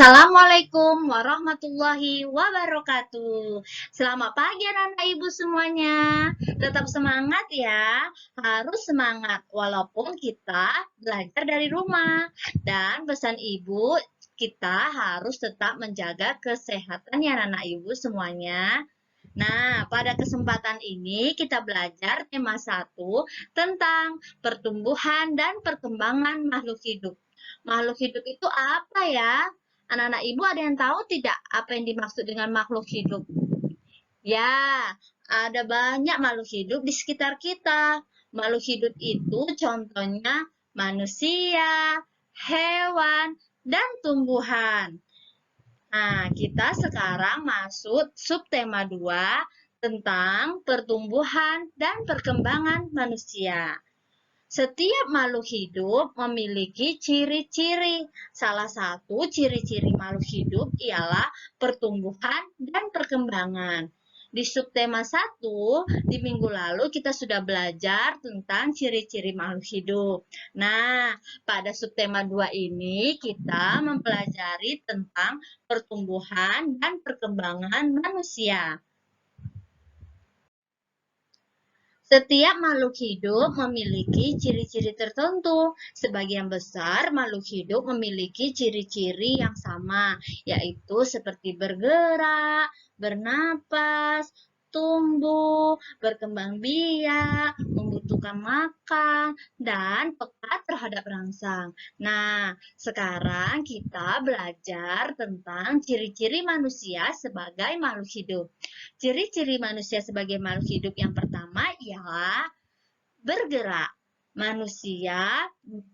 Assalamualaikum warahmatullahi wabarakatuh. Selamat pagi anak-anak ibu semuanya. Tetap semangat ya. Harus semangat walaupun kita belajar dari rumah. Dan pesan ibu, kita harus tetap menjaga kesehatan ya anak-anak ibu semuanya. Nah, pada kesempatan ini kita belajar tema 1 tentang pertumbuhan dan perkembangan makhluk hidup. Makhluk hidup itu apa ya? Anak-anak ibu ada yang tahu tidak apa yang dimaksud dengan makhluk hidup? Ya, ada banyak makhluk hidup di sekitar kita. Makhluk hidup itu contohnya manusia, hewan, dan tumbuhan. Nah, kita sekarang masuk subtema 2 tentang pertumbuhan dan perkembangan manusia. Setiap makhluk hidup memiliki ciri-ciri. Salah satu ciri-ciri makhluk hidup ialah pertumbuhan dan perkembangan. Di subtema 1, di minggu lalu kita sudah belajar tentang ciri-ciri makhluk hidup. Nah, pada subtema 2 ini kita mempelajari tentang pertumbuhan dan perkembangan manusia. Setiap makhluk hidup memiliki ciri-ciri tertentu. Sebagian besar makhluk hidup memiliki ciri-ciri yang sama, yaitu seperti bergerak, bernapas, tumbuh, berkembang biak, membutuhkan makan, dan peka terhadap rangsang. Nah, sekarang kita belajar tentang ciri-ciri manusia sebagai makhluk hidup. Ciri-ciri manusia sebagai makhluk hidup yang pertama ialah bergerak. Manusia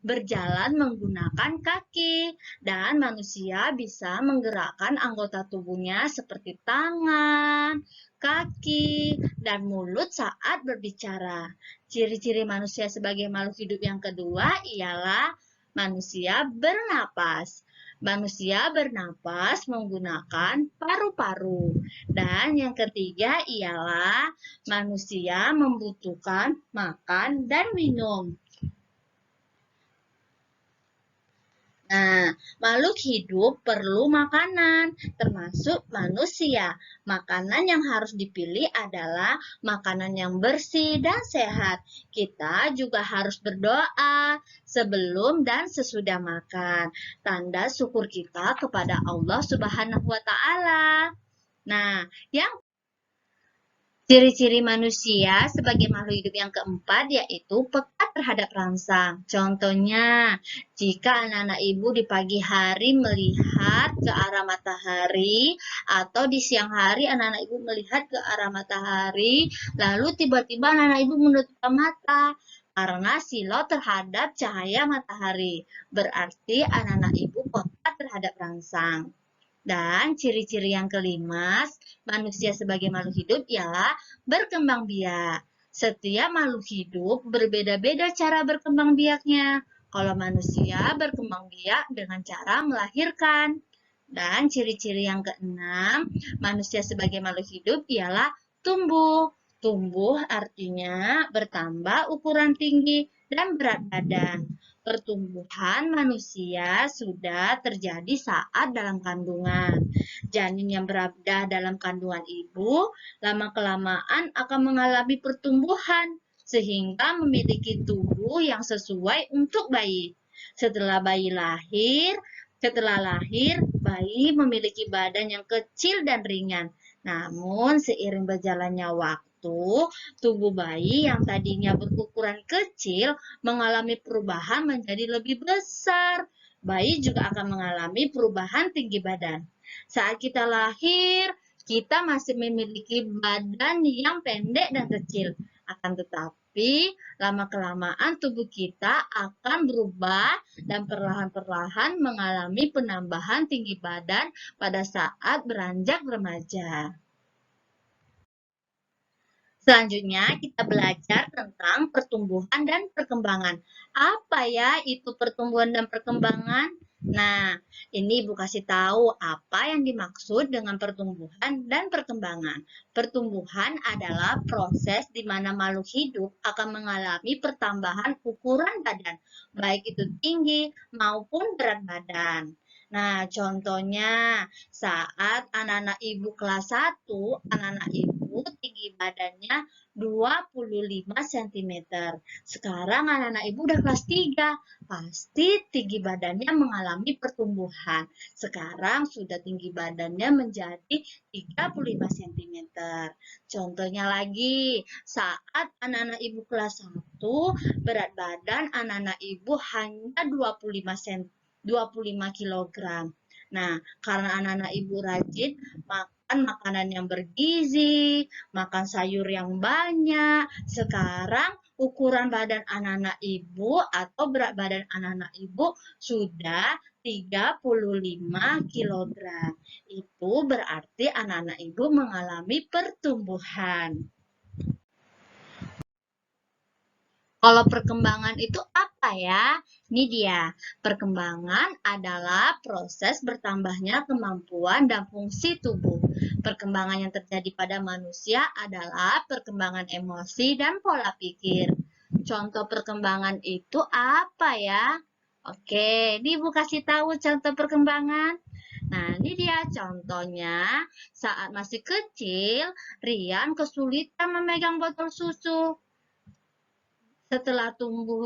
berjalan menggunakan kaki dan manusia bisa menggerakkan anggota tubuhnya seperti tangan, kaki, dan mulut saat berbicara. Ciri-ciri manusia sebagai makhluk hidup yang kedua ialah manusia bernapas. Manusia bernapas menggunakan paru-paru. Dan yang ketiga ialah manusia membutuhkan makan dan minum. Nah, makhluk hidup perlu makanan, termasuk manusia. Makanan yang harus dipilih adalah makanan yang bersih dan sehat. Kita juga harus berdoa sebelum dan sesudah makan. Tanda syukur kita kepada Allah Subhanahu wa Ta'ala. Nah, yang ciri-ciri manusia sebagai makhluk hidup yang keempat yaitu peka terhadap rangsang. Contohnya, jika anak-anak ibu di pagi hari melihat ke arah matahari atau di siang hari anak-anak ibu melihat ke arah matahari, lalu tiba-tiba anak-anak ibu menutup mata karena silau terhadap cahaya matahari. Berarti anak-anak ibu peka terhadap rangsang. Dan ciri-ciri yang kelima, manusia sebagai makhluk hidup ialah berkembang biak. Setiap makhluk hidup berbeda-beda cara berkembang biaknya. Kalau manusia berkembang biak dengan cara melahirkan. Dan ciri-ciri yang keenam, manusia sebagai makhluk hidup ialah tumbuh. Tumbuh artinya bertambah ukuran tinggi dan berat badan. Pertumbuhan manusia sudah terjadi saat dalam kandungan. Janin yang berada dalam kandungan ibu lama-kelamaan akan mengalami pertumbuhan sehingga memiliki tubuh yang sesuai untuk bayi. Setelah lahir, bayi memiliki badan yang kecil dan ringan. Namun, seiring berjalannya waktu, tubuh bayi yang tadinya berukuran kecil mengalami perubahan menjadi lebih besar. Bayi juga akan mengalami perubahan tinggi badan. Saat kita lahir, kita masih memiliki badan yang pendek dan kecil. Akan tetapi, lama-kelamaan tubuh kita akan berubah dan perlahan-perlahan mengalami penambahan tinggi badan pada saat beranjak remaja. Selanjutnya, kita belajar tentang pertumbuhan dan perkembangan. Apa ya itu pertumbuhan dan perkembangan? Nah, ini Ibu kasih tahu apa yang dimaksud dengan pertumbuhan dan perkembangan. Pertumbuhan adalah proses di mana makhluk hidup akan mengalami pertambahan ukuran badan, baik itu tinggi maupun berat badan. Nah, contohnya saat anak-anak ibu kelas 1, anak-anak ibu tinggi badannya 25 cm. Sekarang anak-anak ibu udah kelas 3, pasti tinggi badannya mengalami pertumbuhan. Sekarang sudah tinggi badannya menjadi 35 cm. Contohnya lagi, saat anak-anak ibu kelas 1, berat badan anak-anak ibu hanya 25 kilogram. Nah, karena anak-anak ibu rajin makan makanan yang bergizi, makan sayur yang banyak, sekarang ukuran badan anak-anak ibu atau berat badan anak-anak ibu sudah 35 kilogram. Itu berarti anak-anak ibu mengalami pertumbuhan. Kalau perkembangan itu apa ya? Ini dia. Perkembangan adalah proses bertambahnya kemampuan dan fungsi tubuh. Perkembangan yang terjadi pada manusia adalah perkembangan emosi dan pola pikir. Contoh perkembangan itu apa ya? Oke, ini Ibu kasih tahu contoh perkembangan. Nah, ini dia contohnya. Saat masih kecil, Rian kesulitan memegang botol susu. Setelah tubuh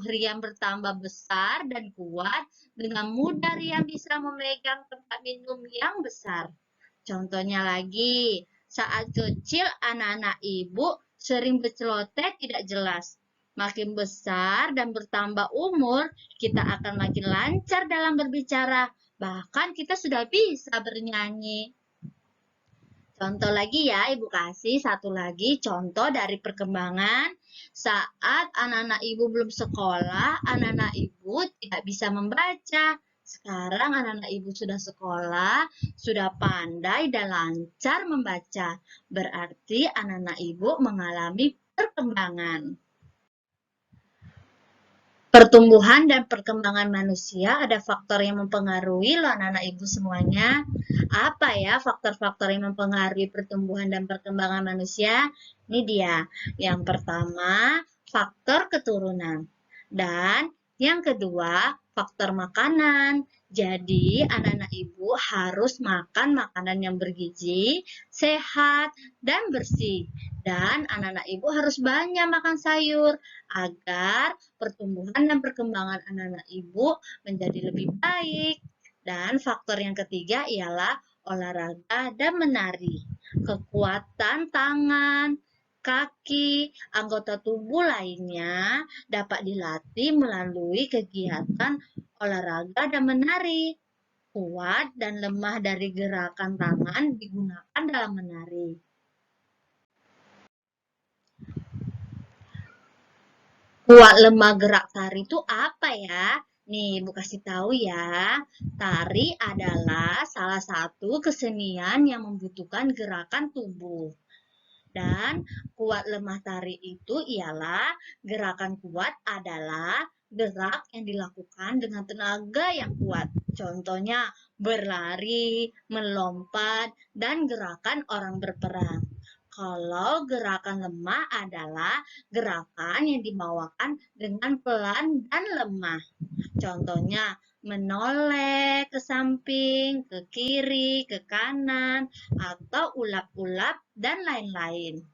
Rian bertambah besar dan kuat, dengan mudah Rian bisa memegang tempat minum yang besar. Contohnya lagi, saat kecil anak-anak ibu sering berceloteh tidak jelas. Makin besar dan bertambah umur, kita akan makin lancar dalam berbicara. Bahkan kita sudah bisa bernyanyi. Contoh lagi ya, Ibu kasih satu lagi contoh dari perkembangan. Saat anak-anak ibu belum sekolah, anak-anak ibu tidak bisa membaca. Sekarang anak-anak ibu sudah sekolah, sudah pandai dan lancar membaca. Berarti anak-anak ibu mengalami perkembangan. Pertumbuhan dan perkembangan manusia ada faktor yang mempengaruhi loh anak-anak ibu semuanya. Apa ya faktor-faktor yang mempengaruhi pertumbuhan dan perkembangan manusia? Ini dia. Yang pertama, faktor keturunan. Dan yang kedua, faktor makanan. Jadi, anak-anak ibu harus makan makanan yang bergizi, sehat, dan bersih. Dan anak-anak ibu harus banyak makan sayur agar pertumbuhan dan perkembangan anak-anak ibu menjadi lebih baik. Dan faktor yang ketiga ialah olahraga dan menari. Kekuatan tangan, kaki, anggota tubuh lainnya dapat dilatih melalui kegiatan olahraga dan menari. Kuat dan lemah dari gerakan tangan digunakan dalam menari. Kuat lemah gerak tari itu apa ya? Nih, Ibu kasih tahu ya. Tari adalah salah satu kesenian yang membutuhkan gerakan tubuh. Dan kuat lemah tari itu ialah gerakan kuat adalah gerak yang dilakukan dengan tenaga yang kuat. Contohnya berlari, melompat, dan gerakan orang berperang. Kalau gerakan lemah adalah gerakan yang dibawakan dengan pelan dan lemah. Contohnya menoleh ke samping, ke kiri, ke kanan, atau ulap-ulap dan lain-lain.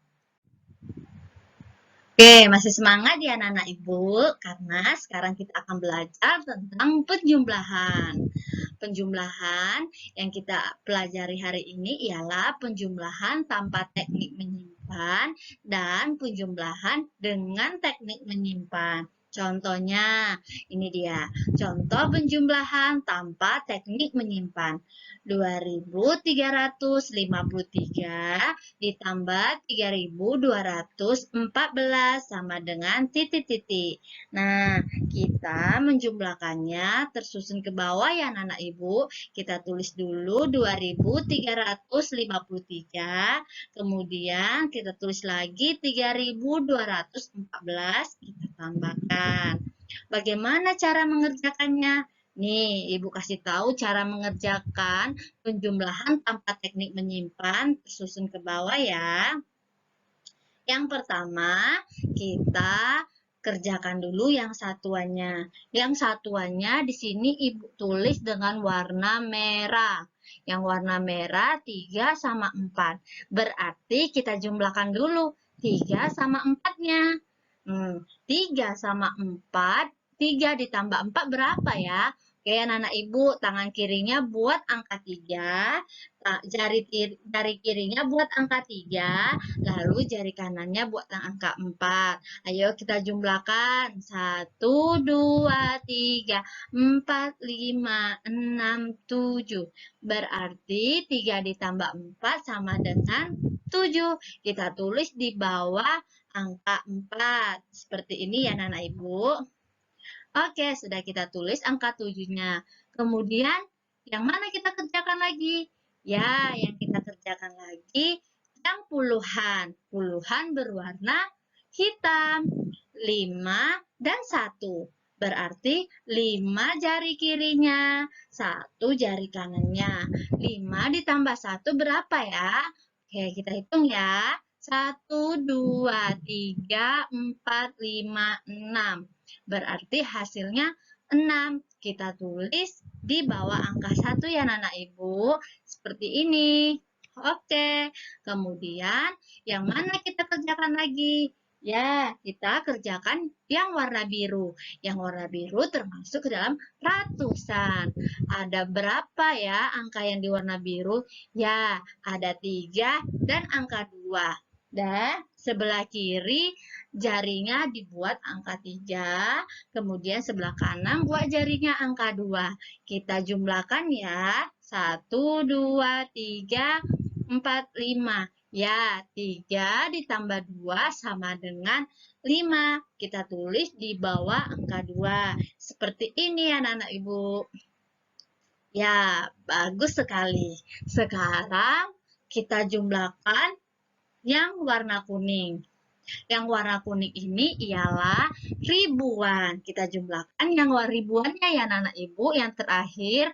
Oke, masih semangat ya anak-anak ibu? Karena sekarang kita akan belajar tentang penjumlahan. Penjumlahan yang kita pelajari hari ini ialah penjumlahan tanpa teknik menyimpan dan penjumlahan dengan teknik menyimpan. Contohnya, ini dia. Contoh penjumlahan tanpa teknik menyimpan. 2353 ditambah 3214 sama dengan titik-titik. Nah, kita menjumlahkannya tersusun ke bawah ya anak-anak ibu. Kita tulis dulu 2353, kemudian kita tulis lagi 3214, kita tambahkan. Bagaimana cara mengerjakannya? Nih, Ibu kasih tahu cara mengerjakan penjumlahan tanpa teknik menyimpan, tersusun ke bawah ya. Yang pertama, kita kerjakan dulu yang satuannya. Yang satuannya di sini Ibu tulis dengan warna merah. Yang warna merah 3 sama 4. Berarti kita jumlahkan dulu 3 sama 4-nya. 3 sama 4, 3 ditambah 4 berapa ya? Oke, anak-anak Ibu, tangan kirinya buat angka 3, jari kirinya buat angka 3, lalu jari kanannya buat angka 4. Ayo kita jumlahkan. 1, 2, 3, 4, 5, 6, 7. Berarti 3 ditambah 4 sama dengan 7. Kita tulis di bawah angka 4. Seperti ini ya anak-anak Ibu. Oke, sudah kita tulis angka 7-nya. Kemudian, yang mana kita kerjakan lagi? Ya, yang kita kerjakan lagi yang puluhan. Puluhan berwarna hitam. 5 dan 1. Berarti 5 jari kirinya, 1 jari kanannya. 5 ditambah 1 berapa ya? Oke, kita hitung ya. 1, 2, 3, 4, 5, 6. Berarti hasilnya 6. Kita tulis di bawah angka 1 ya anak-anak Ibu. Seperti ini. Oke. Kemudian yang mana kita kerjakan lagi? Ya, kita kerjakan yang warna biru. Yang warna biru termasuk ke dalam ratusan. Ada berapa ya angka yang di warna biru? Ya, ada 3 dan angka 2. Dan sebelah kiri jarinya dibuat angka 3, kemudian sebelah kanan buat jarinya angka 2. Kita jumlahkan ya. 1, 2, 3, 4, 5. Ya, 3 ditambah 2 sama dengan 5. Kita tulis di bawah angka 2. Seperti ini anak-anak Ibu. Ya, bagus sekali. Sekarang kita jumlahkan yang warna kuning. Yang warna kuning ini ialah ribuan. Kita jumlahkan yang ribuannya ya anak-anak Ibu. Yang terakhir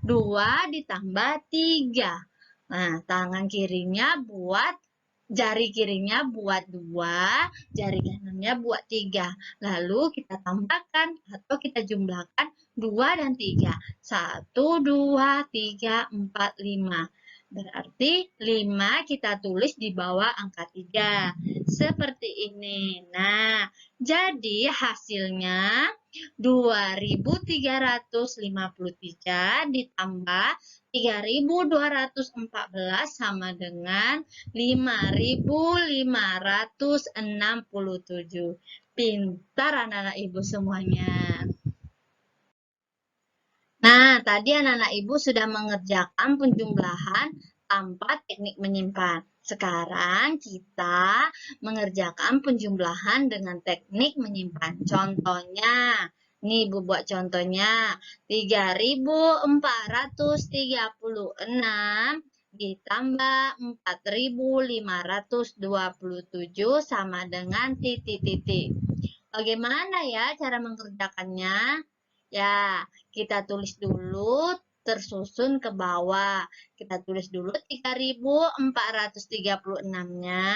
2 ditambah 3. Nah, tangan kirinya buat, jari kirinya buat 2, jari kanannya buat 3. Lalu kita tambahkan atau kita jumlahkan 2 dan 3. 1, 2, 3, 4, 5. Berarti 5 kita tulis di bawah angka 3. Seperti ini. Nah, jadi hasilnya 2.353 ditambah 3.214 sama dengan 5.567. Pintar anak-anak Ibu semuanya. Nah, tadi anak-anak Ibu sudah mengerjakan penjumlahan tanpa teknik menyimpan. Sekarang kita mengerjakan penjumlahan dengan teknik menyimpan. Contohnya, nih Ibu buat contohnya. 3.436 ditambah 4.527 sama dengan titik-titik. Bagaimana ya cara mengerjakannya? Ya, kita tulis dulu tersusun ke bawah. Kita tulis dulu 3.436-nya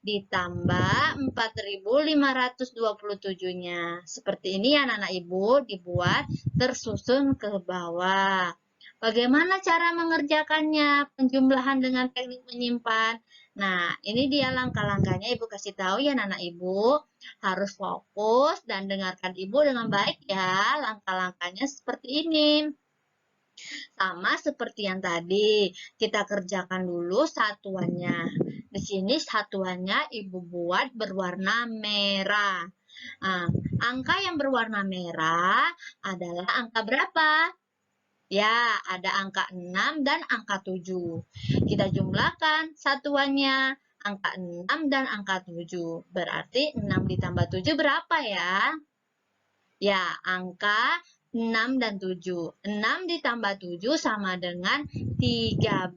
ditambah 4.527-nya. Seperti ini ya anak-anak Ibu, dibuat tersusun ke bawah. Bagaimana cara mengerjakannya? Penjumlahan dengan teknik menyimpan. Nah, ini dia langkah-langkahnya Ibu kasih tahu ya anak-anak Ibu. Harus fokus dan dengarkan Ibu dengan baik ya. Langkah-langkahnya seperti ini. Sama seperti yang tadi. Kita kerjakan dulu satuannya. Di sini satuannya Ibu buat berwarna merah. Nah, angka yang berwarna merah adalah angka berapa? Ya, ada angka 6 dan angka 7. Kita jumlahkan satuannya, angka 6 dan angka 7. Berarti 6 ditambah 7 berapa ya? Ya, angka 6 dan 7. 6 ditambah 7 sama dengan 13.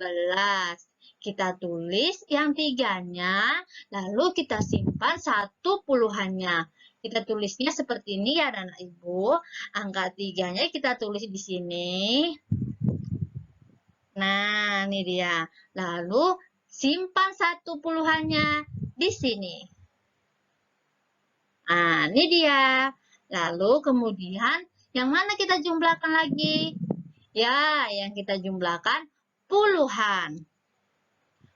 Kita tulis yang 3-nya, lalu kita simpan 1 puluhannya. Kita tulisnya seperti ini ya anak Ibu. Angka 3-nya kita tulis di sini. Nah, ini dia. Lalu simpan 1 puluhannya di sini. Nah, Nah, ini dia. Lalu kemudian yang mana kita jumlahkan lagi? Ya, yang kita jumlahkan puluhan.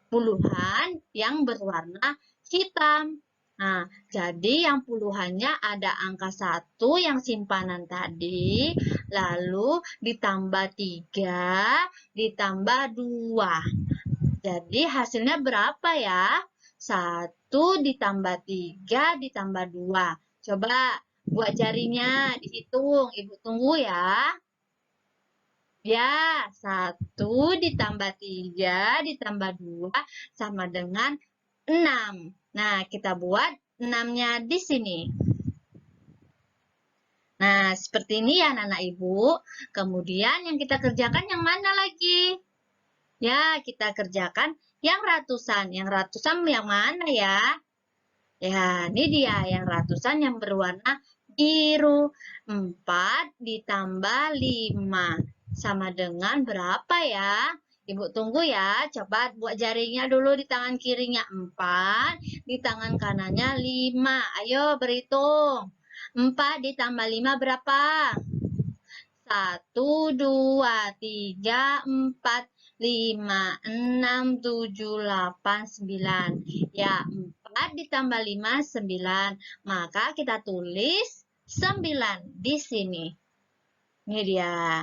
Puluhan yang berwarna hitam. Nah, jadi yang puluhannya ada angka 1 yang simpanan tadi, lalu ditambah 3, ditambah 2. Jadi hasilnya berapa ya? 1 ditambah 3 ditambah 2. Coba buat jarinya dihitung. Ibu tunggu ya. Ya, 1 ditambah 3 ditambah 2 sama dengan 6. Nah, kita buat 6-nya di sini. Nah, seperti ini ya anak-anak ibu. Kemudian yang kita kerjakan yang mana lagi? Ya, kita kerjakan yang ratusan. Yang ratusan yang mana ya? Ya, ini dia yang ratusan yang berwarna biru. 4 ditambah 5. Sama dengan berapa ya? Ibu tunggu ya. Coba buat jarinya dulu di tangan kirinya 4. Di tangan kanannya 5. Ayo berhitung. 4 ditambah 5 berapa? 1, 2, 3, 4, 5, 6, 7, 8, 9. Ya, 4 ditambah 5, 9. Maka kita tulis 9 di sini. Ini dia.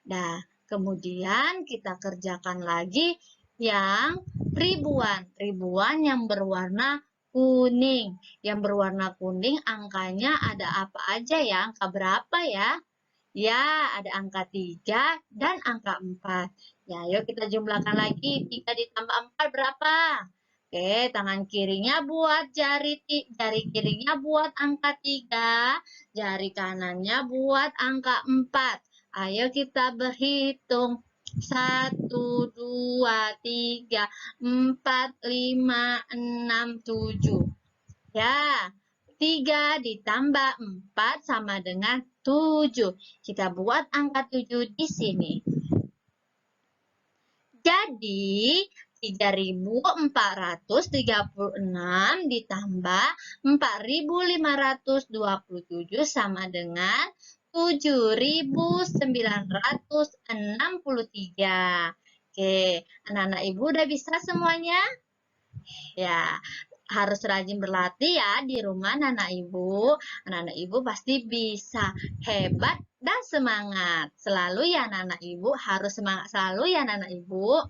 Nah, kemudian kita kerjakan lagi yang ribuan. Ribuan yang berwarna kuning. Yang berwarna kuning angkanya ada apa aja ya? Angka berapa ya? Ya, ada angka 3 dan angka 4. Ya, yuk kita jumlahkan lagi. 3 ditambah 4 berapa? Oke, tangan kirinya buat jari kirinya buat angka 3, jari kanannya buat angka 4. Ayo kita berhitung. 1, 2, 3, 4, 5, 6, 7. Ya, 3 ditambah 4 sama dengan 7. Kita buat angka 7 di sini. Jadi, 3.436 ditambah 4.527 sama dengan 7.963. Oke, anak-anak ibu udah bisa semuanya? Ya, harus rajin berlatih ya di rumah anak-anak ibu. Anak-anak ibu pasti bisa. Hebat dan semangat. Selalu ya anak-anak ibu, harus semangat selalu ya anak-anak ibu.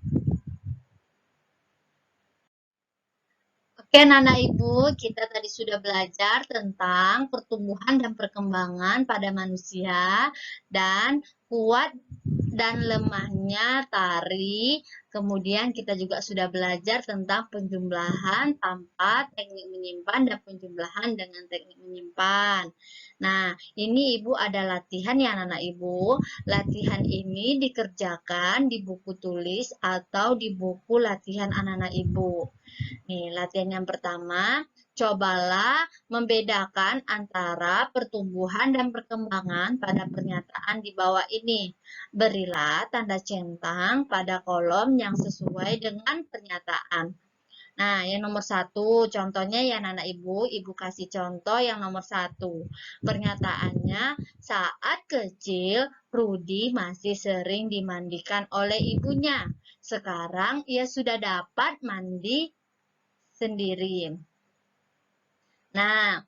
Oke anak-anak ibu, kita tadi sudah belajar tentang pertumbuhan dan perkembangan pada manusia dan kuat dan lemahnya tari. Kemudian kita juga sudah belajar tentang penjumlahan tanpa teknik menyimpan dan penjumlahan dengan teknik menyimpan. Nah, ini Ibu ada latihan ya anak-anak Ibu. Latihan ini dikerjakan di buku tulis atau di buku latihan anak-anak Ibu. Nih, latihan yang pertama, cobalah membedakan antara pertumbuhan dan perkembangan pada pernyataan di bawah ini. Berilah tanda centang pada kolom yang sesuai dengan pernyataan. Nah, yang nomor 1, contohnya ya anak-anak ibu kasih contoh yang nomor 1. Pernyataannya, saat kecil, Rudi masih sering dimandikan oleh ibunya. Sekarang ia sudah dapat mandi sendiri. Nah,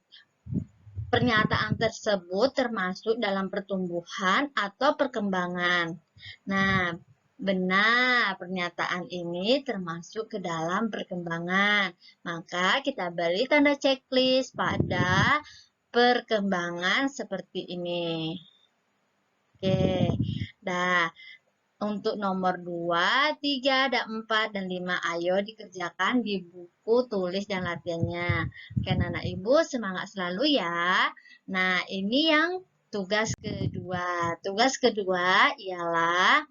pernyataan tersebut termasuk dalam pertumbuhan atau perkembangan. Nah, benar, pernyataan ini termasuk ke dalam perkembangan. Maka kita beri tanda checklist pada perkembangan seperti ini. Oke, nah untuk nomor 2, 3, dan 4, dan 5, ayo dikerjakan di buku tulis dan latihannya. Oke, anak ibu semangat selalu ya. Nah, ini yang tugas kedua. Tugas kedua ialah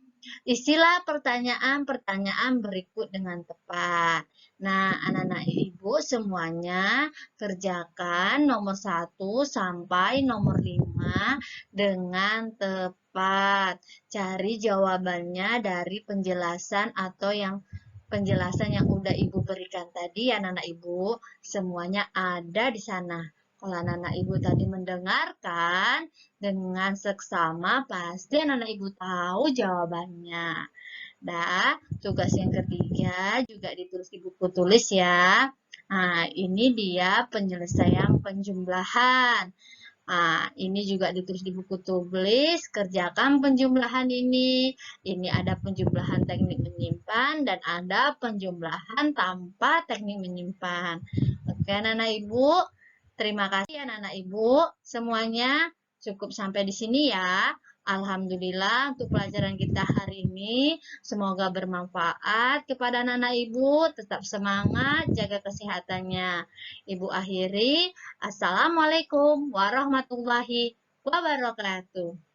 isilah pertanyaan-pertanyaan berikut dengan tepat. Nah, anak-anak ibu semuanya kerjakan nomor 1 sampai nomor 5 dengan tepat. Cari jawabannya dari penjelasan atau penjelasan yang udah Ibu berikan tadi ya anak-anak Ibu. Semuanya ada di sana. Kalau anak-anak ibu tadi mendengarkan dengan seksama, pasti anak-anak ibu tahu jawabannya. Nah, tugas yang ketiga juga ditulis di buku tulis ya. Nah, ini dia penyelesaian penjumlahan. Nah, ini juga ditulis di buku tulis, kerjakan penjumlahan ini. Ini ada penjumlahan teknik menyimpan dan ada penjumlahan tanpa teknik menyimpan. Oke, anak-anak ibu. Terima kasih anak-anak ibu. Semuanya cukup sampai di sini ya. Alhamdulillah untuk pelajaran kita hari ini. Semoga bermanfaat kepada anak-anak ibu. Tetap semangat, jaga kesehatannya. Ibu akhiri. Assalamualaikum warahmatullahi wabarakatuh.